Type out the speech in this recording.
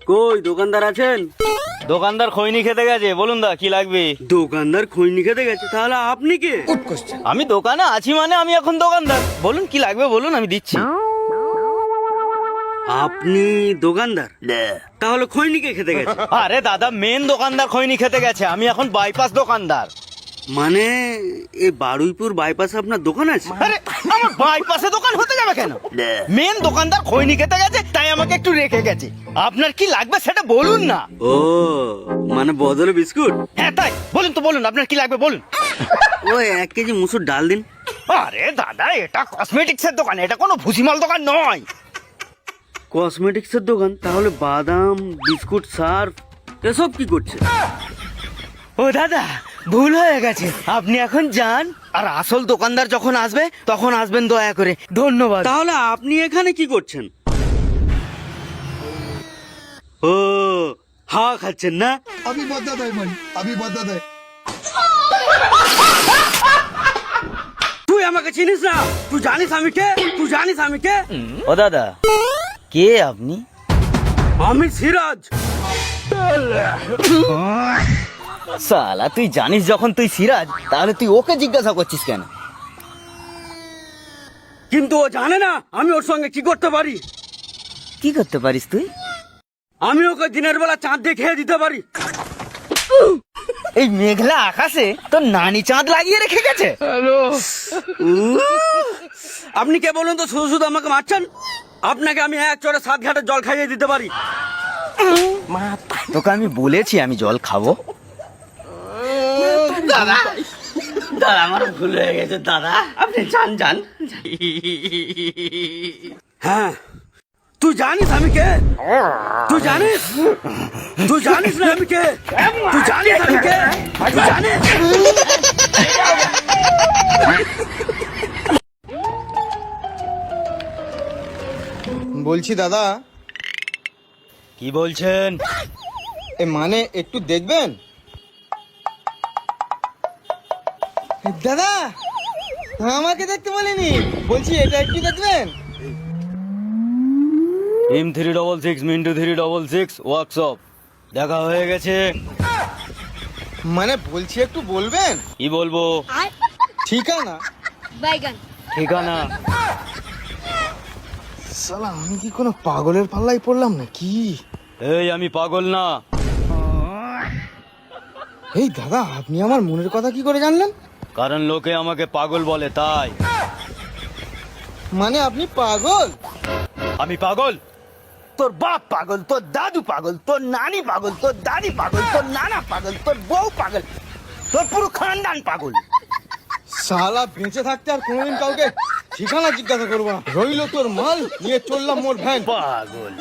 কই দোকানদার আছেন? দোকানদার খৈনি খেতে গেছে, বলুন দা কি লাগবে? দোকানদার খৈনি খেতে গেছে, তাহলে আপনি কে? আমি দোকানে আছি মানে আমি এখন দোকানদার। বলুন কি লাগবে বলুন, আমি দিচ্ছি। আপনি দোকানদার? তাহলে খৈনিকে খেতে গেছে? আরে দাদা, মেন দোকানদার খৈনি খেতে গেছে, আমি এখন বাইপাস দোকানদার। মানে এই বারুইপুর বাইপাসে আপনার দোকান আছে? আরে আমার বাইপাসে দোকান হতে যাবে কেন? মেন দোকানদার খৈনি খেতে গেছে, তাই আমাকে একটু রেখে গেছে। আপনার কি লাগবে সেটা বলুন না। ও মানে বদলে বিস্কুট? হ্যাঁ তাই, বলুন তো বলুন, আপনার কি লাগবে বলুন। ওই 1 কেজি মুসুর ডাল দিন। আরে দাদা, এটা কসমেটিক্স এর দোকান, এটা কোনো ভুসিমাল দোকান নয়। কসমেটিক্স এর দোকান? তাহলে বাদাম, বিস্কুট, সার্ফ এসব কি করছে? ও দাদা, ভুল হয়ে গেছে, আপনি এখন যান। আর আসল দোকানদার যখন আসবে তখন আসবেন দয়া করে। ধন্যবাদ। তাহলে আপনি এখানে কি করছেন? ও হাওয়া খাচ্ছেন না? अभी बदत है भाई, अभी बदत है। তুই আমাকে চিনিস না? তুই জানিস আমি কে? তুই জানিস আমি কে? ও দাদা, কে আপনি? আমি সিরাজ। সালা, তুই জানিস যখন তুই সিরাজ, তাহলে তুই ওকে জিজ্ঞাসা করছিস কেন? কিন্তু ও জানে না আমি ওর সঙ্গে কি করতে পারি। কি করতে পারিস তুই? আমি ওকে দিনের বেলা চাঁদ দিয়ে খেয়ে দিতে পারি। এই মেঘলা আকাশে তোর নানি চাঁদ লাগিয়ে রেখে গেছে। আপনি কে বলুন তো, শুধু শুধু আমাকে মারছেন? আপনাকে আমি 1 চড়ে 7 ঘাটের জল খাইয়ে দিতে পারি। তোকে আমি বলেছি আমি জল খাবো। দাদা দাদা, আমার ভুল হয়ে গেছে দাদা, আপনি যান যান। হ্যাঁ, তুই জানিস আমি কে? তুই জানিস? তুই জানিস না আমি কে? তুই জানিস আমি কে? তুই জানিস? বলছি দাদা, কি বলছেন? এ মানে একটু দেখবেন? দাদা, আমাকে দেখতে বলিনি, বলছি এটা একটু দেখবেন। M366 মিন্টু 366 ওয়ার্কশপ দেখা হয়ে গেছে। মানে বলছি একটু বলবেন? কি বলবো? ঠিকানা? बैगन ঠিকানা? সালা, আমি কি কোনো পাগলের পাল্লায় পড়লাম নাকি? এই আমি পাগল না। এই দাদা, আপনি আমার মনের কথা কি করে জানলেন? কারণ লোকে আমাকে পাগল বলে, তাই। মানে আপনি পাগল? আমি পাগল? তোর বাপ পাগল, তোর দাদু পাগল, তোর নানি পাগল, তোর দাদি পাগল, তোর নানা পাগল, তোর বউ পাগল, তোর পুরো খানদান পাগল। সালা, বেঁচে থাকতে আর কোনোদিন কাউকে ঠিকানা জিজ্ঞাসা করবো না। রইল তোর মাল, নিয়ে চললাম মোর ভ্যান। পাগল।